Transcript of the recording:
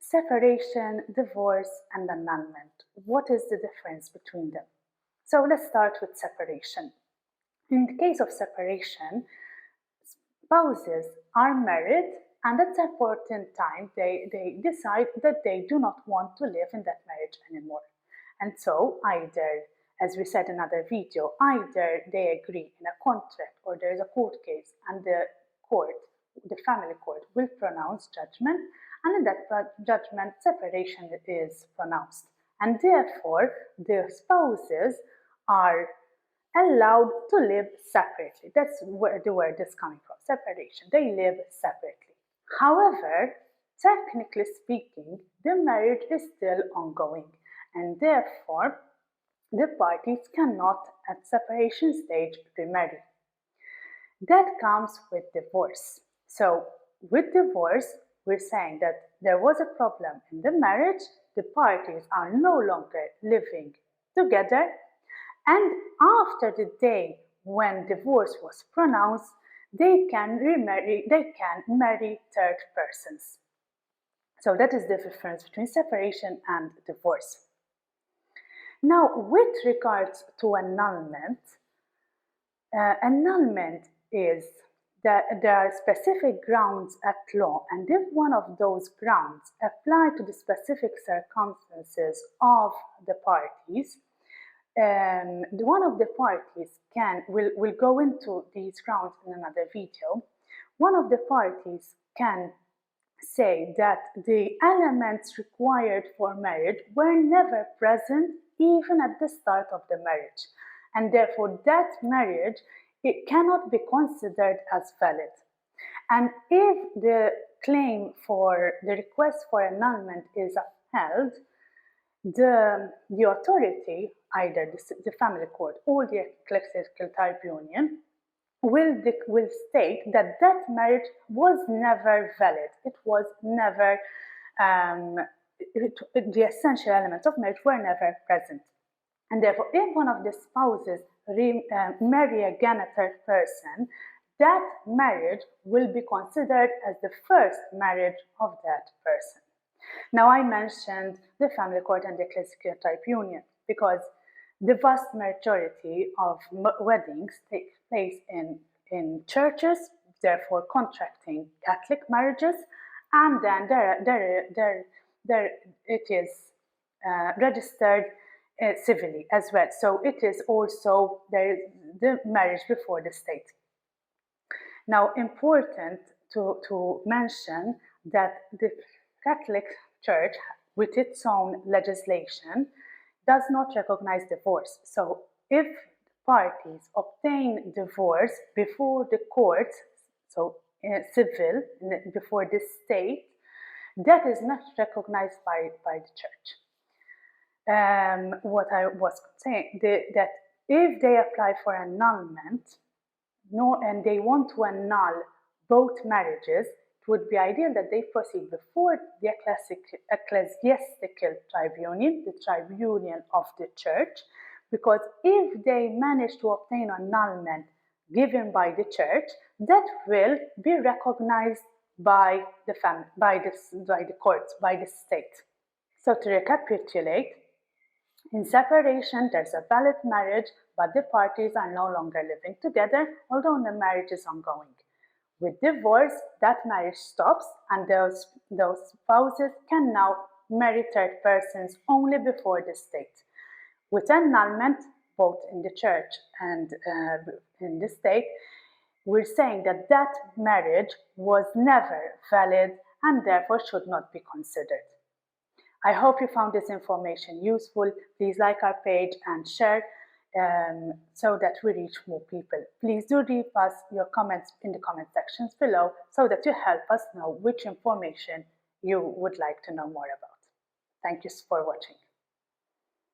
Separation, divorce, and annulment. What is the difference between them? So let's start with separation. In the case of separation, spouses are married, and at a certain time they decide that they do not want to live in that marriage anymore. And so either, as we said in another video, either they agree in a contract or there is a court case and the family court will pronounce judgment, and in that judgment separation is pronounced. And therefore the spouses are allowed to live separately. That's where the word is coming from, separation. They live separately. However, technically speaking, the marriage is still ongoing, and therefore the parties cannot at separation stage remarry. That comes with divorce. So with divorce, we're saying that there was a problem in the marriage, the parties are no longer living together, and after the day when divorce was pronounced, they can marry third persons. So that is the difference between separation and divorce. Now, with regards to annulment, annulment is that there are specific grounds at law, and if one of those grounds apply to the specific circumstances of the parties, one of the parties will go into these grounds in another video. One of the parties can say that the elements required for marriage were never present even at the start of the marriage, and therefore that marriage, it cannot be considered as valid. And if the claim for the request for annulment is upheld, the authority, either the family court or the ecclesiastical tribunal, will state that that marriage was never valid. It was never, the essential elements of marriage were never present. And therefore, if one of the spouses marry again a third person, that marriage will be considered as the first marriage of that person. Now, I mentioned the family court and the ecclesiastical tribunal because the vast majority of weddings take place in churches, therefore contracting Catholic marriages, and then it is registered civilly as well. So it is also the marriage before the state. Now, important to mention that the Catholic Church, with its own legislation, does not recognize divorce. So if parties obtain divorce before the courts, so civil, before the state, that is not recognized by the church. What I was saying, that if they apply for annulment, and they want to annul both marriages, it would be ideal that they proceed before the ecclesiastical tribunal, the tribunal of the church, because if they manage to obtain annulment given by the church, that will be recognized by the family, by the courts, by the state. So to recapitulate, in separation, there's a valid marriage, but the parties are no longer living together, although the marriage is ongoing. With divorce, that marriage stops, and those spouses can now marry third persons only before the state. With annulment, both in the church and in the state, we're saying that that marriage was never valid and therefore should not be considered. I hope you found this information useful. Please like our page and share so that we reach more people. Please do leave us your comments in the comment sections below so that you help us know which information you would like to know more about. Thank you for watching.